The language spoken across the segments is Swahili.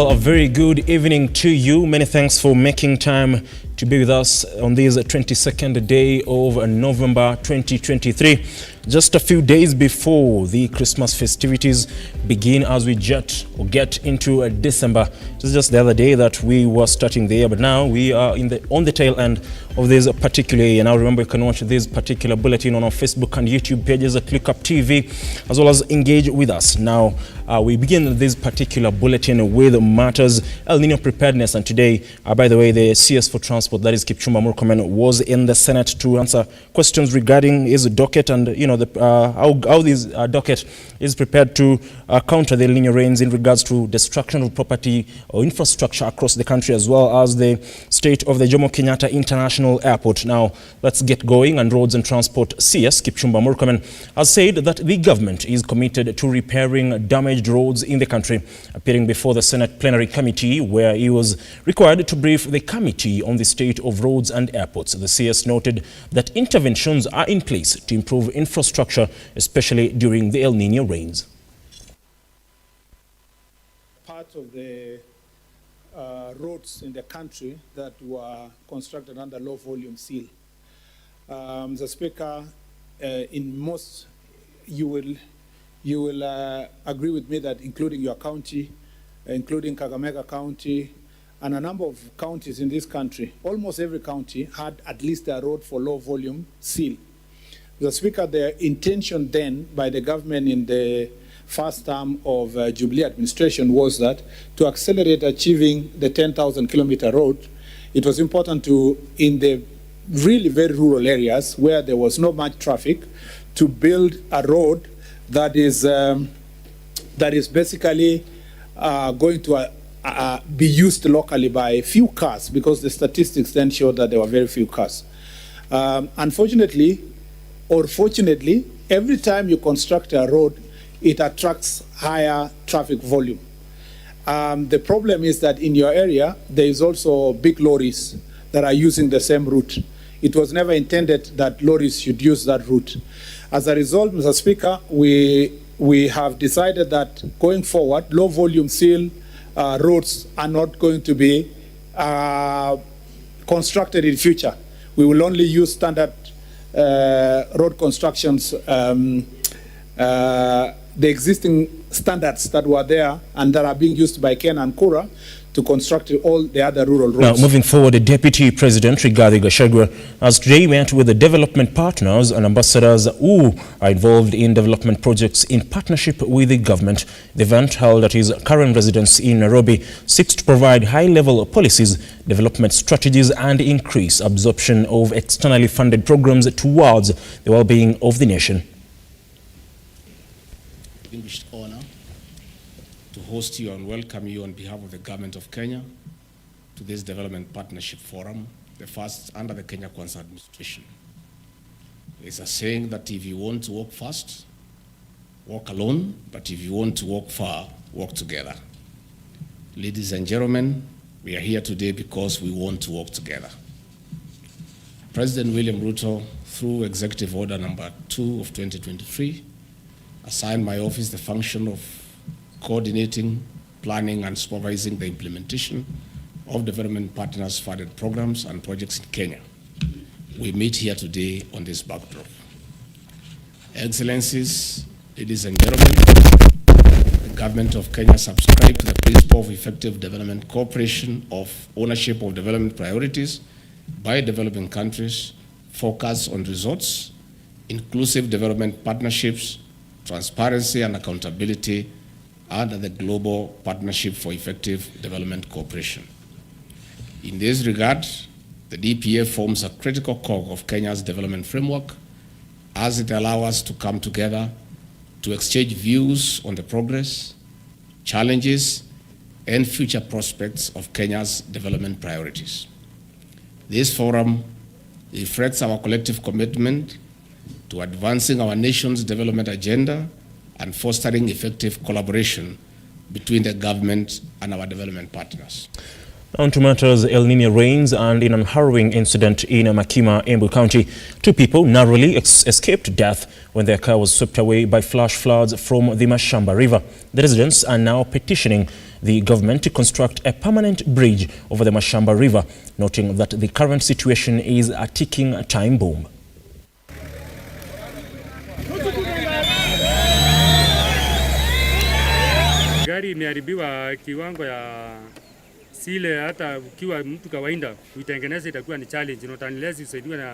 Well, a very good evening to you. Many thanks for making time to be with us on this 22nd day of November 2023. Just a few days before the Christmas festivities begin as we get into December. It was just the other day that we were starting the year, but now we are on the tail end of this particular year. Now remember, you can watch this particular bulletin on our Facebook and YouTube pages at Lookuptv, as well as engage with us. Now we begin this particular bulletin with matters El Nino preparedness, and today, by the way, the CS for Transport, that is Kipchumba Murkomen, was in the Senate to answer questions regarding his docket and how this docket is prepared to counter the El Nino rains in regards to destruction of property or infrastructure across the country, as well as the state of the Jomo Kenyatta International Airport. Now let's get going. And Roads and Transport CS Kipchumba Murkomen has said that the government is committed to repairing damaged roads in the country. Appearing before the Senate Plenary Committee, where he was required to brief the committee on the state of roads and airports, the CS noted that interventions are in place to improve infrastructure, especially during the El Nino rains. Part of the roads in the country that were constructed under low volume seal. The Speaker, in most, you will agree with me that including your county, including Kakamega County, and a number of counties in this country, almost every county had at least a road for low volume seal. The Speaker, the intention then by the government in the first term of Jubilee administration was that to accelerate achieving the 10,000 kilometer road, it was important to, in the really very rural areas where there was not much traffic, to build a road that is basically going to be used locally by few cars, because the statistics then showed that there were very few cars. Unfortunately, or fortunately, every time you construct a road, it attracts higher traffic volume. The problem is that in your area, there is also big lorries that are using the same route. It was never intended that lorries should use that route. As a result, Mr. Speaker, we have decided that going forward, low volume seal roads are not going to be constructed in future. We will only use standard road constructions, the existing standards that were there and that are being used by Ken and Kura to construct all the other rural roads. Now, moving forward, the Deputy President, Rigathi Gachagua, has today met with the development partners and ambassadors who are involved in development projects in partnership with the government. The event, held at his current residence in Nairobi, seeks to provide high-level policies, development strategies, and increase absorption of externally funded programs towards the well-being of the nation. Distinguished honor to host you and welcome you on behalf of the Government of Kenya to this Development Partnership Forum, the first under the Kenya Kwanza administration. There's a saying that if you want to walk fast, walk alone, but if you want to walk far, walk together. Ladies and gentlemen, we are here today because we want to walk together. President William RUTO, through Executive Order number 2 of 2023, assigned my office the function of coordinating, planning, and supervising the implementation of development partners' funded programs and projects in Kenya. We meet here today on this backdrop. Excellencies, ladies and gentlemen, the government of Kenya subscribed to the principle of effective development cooperation, of ownership of development priorities by developing countries, focus on results, inclusive development partnerships, transparency and accountability under the Global Partnership for Effective Development Cooperation. In this regard, the DPA forms a critical cog of Kenya's development framework, as it allows us to come together to exchange views on the progress, challenges, and future prospects of Kenya's development priorities. This forum reflects our collective commitment to advancing our nation's development agenda and fostering effective collaboration between the government and our development partners. On to matters, El Nino rains, and in an harrowing incident in Makima, Embu County, 2 people narrowly escaped death when their car was swept away by flash floods from the Mashamba River. The residents are now petitioning the government to construct a permanent bridge over the Mashamba River, noting that the current situation is a ticking time bomb. Gari imeharibiwa kiwango ya sile, hata ukiwa mtu kawaida kuitengeneza itakuwa ni challenge, not unless usaidiwe na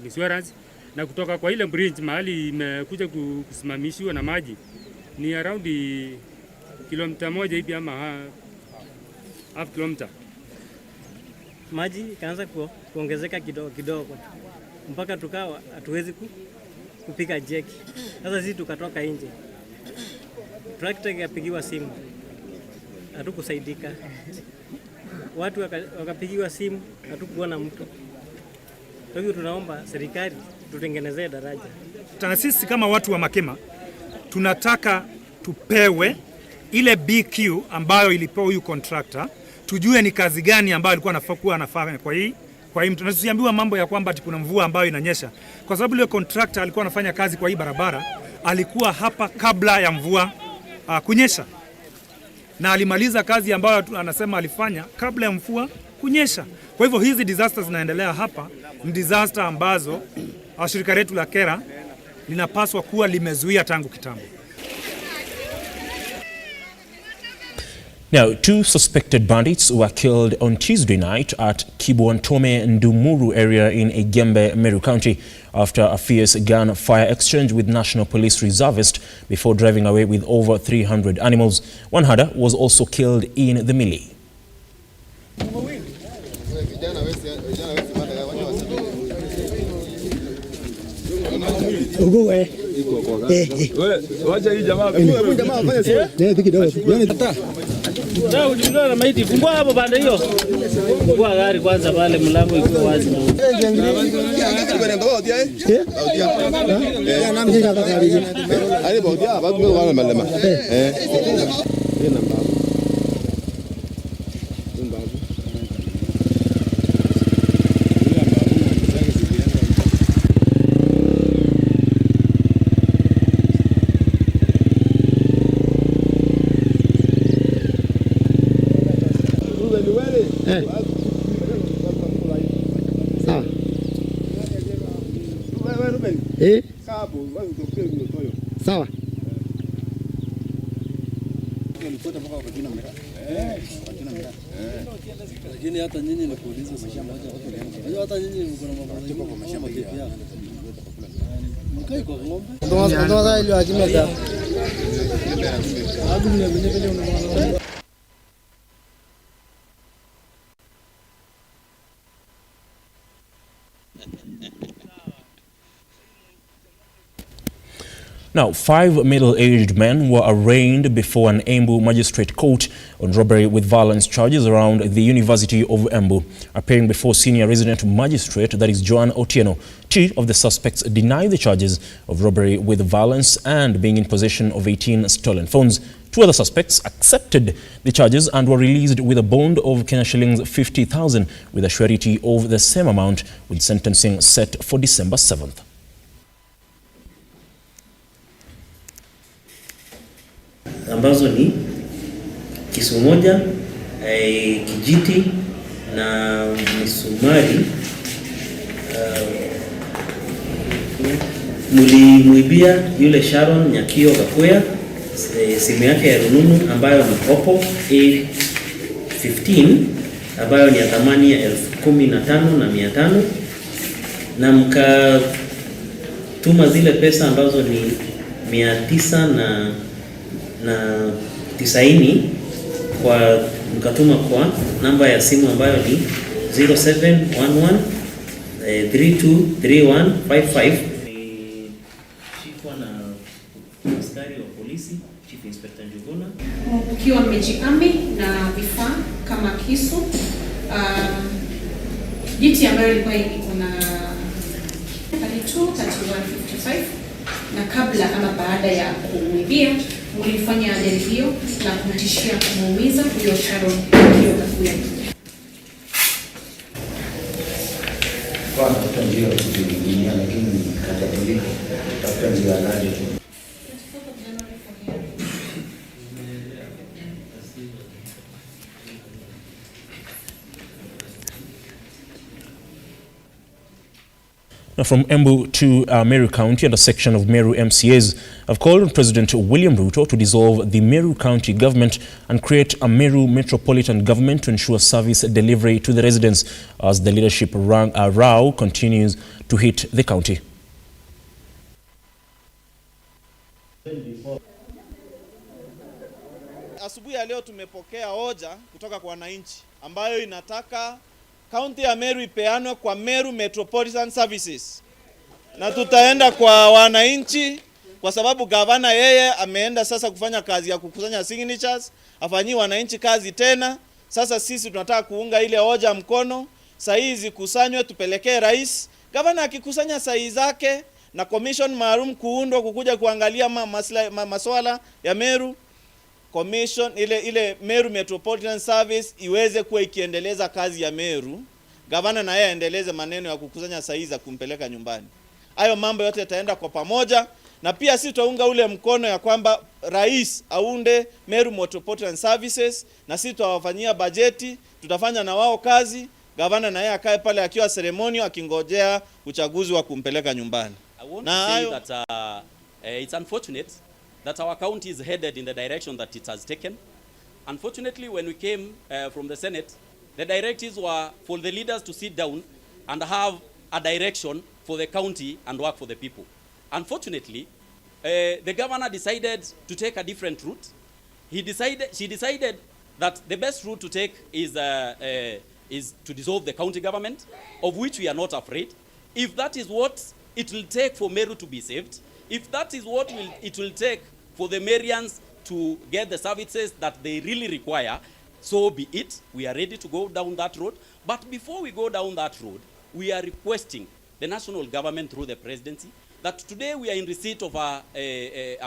insurance. Na kutoka kwa ile bridge mahali imekuja kusimamishiwa na maji ni around kilomita 1 hivi ama half kilometer. Maji ikaanza kuongezeka kidogo mpaka tukawa hatuwezi kupika jeki. Sasa sisi tukatoka nje, tractor ikapigiwa simu, hatukusaidika. Watu wakapigiwa simu, hatukuona mtu. Kwa hivyo tunaomba serikali tutengenezee daraja. Sisi kama watu wa Makema tunataka tupewe ile BQ ambayo ilipewa huyu contractor, tujue ni kazi gani ambayo alikuwa anafanya kwa hii mtu. Tusiambiwa mambo ya kwamba kuna mvua ambayo inanyesha, kwa sababu ile contractor alikuwa anafanya kazi kwa hii barabara, alikuwa hapa kabla ya mvua kunyesha, na alimaliza kazi ambayo anasema alifanya kabla ya mvua kunyesha. Kwa hivyo hizi disasters zinaendelea hapa ni disaster ambazo shirika letu la KERA linapaswa kuwa limezuia tangu kitambo. Now, 2 suspected bandits were killed on Tuesday night at Kibwantome Ndumuru area in Igembe, Meru County after a fierce gunfire exchange with National Police reservists before driving away with over 300 animals. One herder was also killed in the melee. Na maiti fungua hapo banda hiyo. Fungua gari kwanza pale mlango iko wazi. Sawa. Lakini hata nyinyi ni kuuliza maisha moja, hata nyinyi mko na mambo kwa mashamba pia. Mkai kwa ng'ombe. Ndio ile akimeta. Now, 5 middle-aged men were arraigned before an Embu magistrate court on robbery with violence charges around the University of Embu. Appearing before senior resident magistrate, that is Joan Otieno, 2 of the suspects denied the charges of robbery with violence and being in possession of 18 stolen phones. 2 other suspects accepted the charges and were released with a bond of Kenya shillings 50,000 with a surety of the same amount, with sentencing set for December 7th. Ambazo ni kisu moja, kijiti na misumari. Mulimuibia yule Sharon Nyakio Gakuya simu yake ya rununu ambayo ni Oppo A15 ambayo ni ya thamani ya 15,500 na mkatuma zile pesa ambazo ni 990 kwa mkatuma kwa namba ya simu ambayo ni 0711 323155. Shikwa na askari wa polisi, Chief Inspector Njuguna, ukiwa mmejihami na vifaa kama kisu, jiti ambayo ilikuwa iko na 323155, na kabla ama baada ya kumwibia ulifanya jaribio la kumtishia kumuumiza huyo Sharon Nyakio Gakuya. kwa tafuta njia ya kujidunia, lakini katabadilika, tafuta njia halali tu. Now from Embu to Meru County, and a section of Meru MCAs have called on President William RUTO to dissolve the Meru County government and create a Meru metropolitan government to ensure service delivery to the residents as the leadership row continues to hit the county. Asubuhi ya leo tumepokea hoja kutoka kwa wananchi ambayo inataka kaunti ya Meru ipeanwe kwa Meru Metropolitan Services. Na tutaenda kwa wananchi kwa sababu gavana yeye ameenda sasa kufanya kazi ya kukusanya signatures, afanyii wananchi kazi tena. Sasa sisi tunataka kuunga ile hoja mkono, sahihi zikusanywe tupelekee rais. Gavana akikusanya sahihi zake na commission maalum kuundwa kukuja kuangalia masuala ya Meru, commission ile Meru Metropolitan Service iweze kuwa ikiendeleza kazi ya Meru. Gavana na yeye aendeleze maneno ya kukusanya sahihi za kumpeleka nyumbani. Hayo mambo yote yataenda kwa pamoja, na pia sisi tutaunga ule mkono ya kwamba rais aunde Meru Metropolitan Services, na sisi tutawafanyia bajeti, tutafanya na wao kazi. Gavana na yeye akae pale akiwa ceremony akingojea uchaguzi wa kumpeleka nyumbani. I want to say that it's unfortunate that our county is headed in the direction that it has taken. Unfortunately, when we came from the Senate, the directives were for the leaders to sit down and have a direction for the county and work for the people. Unfortunately, the governor decided to take a different route. She decided that the best route to take is to dissolve the county government, of which we are not afraid. If that is what it will take for Meru to be saved, if that is what it will take for the Merians to get the services that they really require, so be it. We are ready to go down that road. But before we go down that road, we are requesting the national government through the presidency that today we are in receipt of a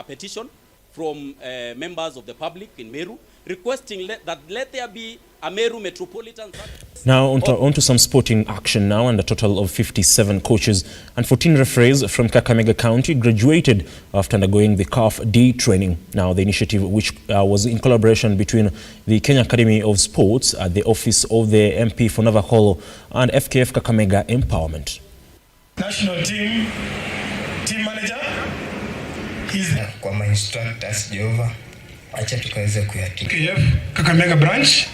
petition from members of the public in Meru requesting that let there be a Meru metropolitan. Now onto some sporting action now, and a total of 57 coaches and 14 referees from Kakamega County graduated after undergoing the CAF D training. Now the initiative, which was in collaboration between the Kenya Academy of Sports at the office of the MP for Navakholo and FKF Kakamega Empowerment. National team manager is kwa my instructors Jehova, acha tukaweze kuyatika. FKF Kakamega branch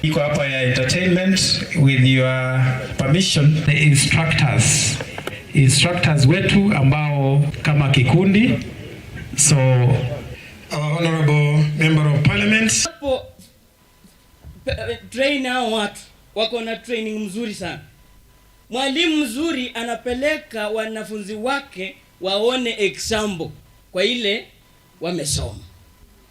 iko hapa ya entertainment. With your permission, the instructors wetu ambao kama kikundi, so our honorable member of parliament train hao watu wako na training mzuri sana. Mwalimu mzuri anapeleka wanafunzi wake waone example kwa ile wamesoma.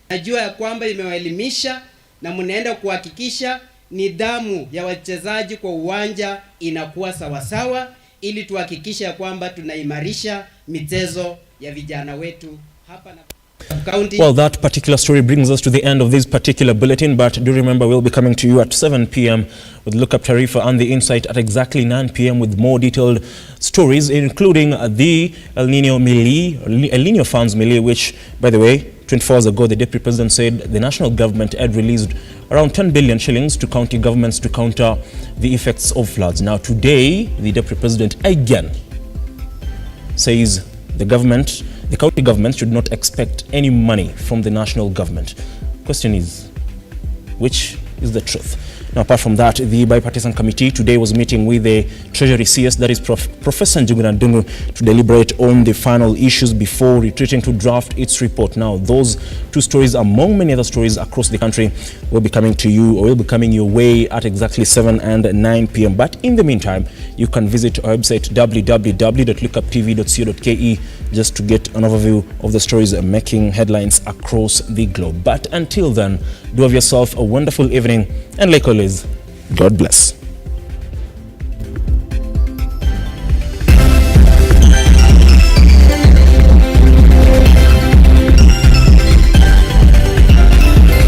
Najua ya kwamba imewaelimisha na mnaenda kuhakikisha nidhamu ya wachezaji kwa uwanja inakuwa sawasawa, ili tuhakikishe ya kwamba tunaimarisha michezo ya vijana wetu hapa na county. Well, that particular story brings us to the end of this particular bulletin, but do remember we'll be coming to you at 7 p.m. with Lookuptv and the Insight at exactly 9 p.m. with more detailed stories, including the El Nino funds melee, which, by the way, 24 hours ago, the Deputy President said the national government had released around 10 billion shillings to county governments to counter the effects of floods. Now, today, the Deputy President again says the county government should not expect any money from the national government. Question is, which is the truth? Now, apart from that, the bipartisan committee today was meeting with the Treasury CS, that is Professor Njuguna Ndungu, to deliberate on the final issues before retreating to draft its report. Now, those two stories, among many other stories across the country, will be coming to you, or will be coming your way at exactly 7 and 9 p.m. But in the meantime, you can visit our website www.lookuptv.co.ke just to get an overview of the stories making headlines across the globe. But until then, do have yourself a wonderful evening, and like always, God bless.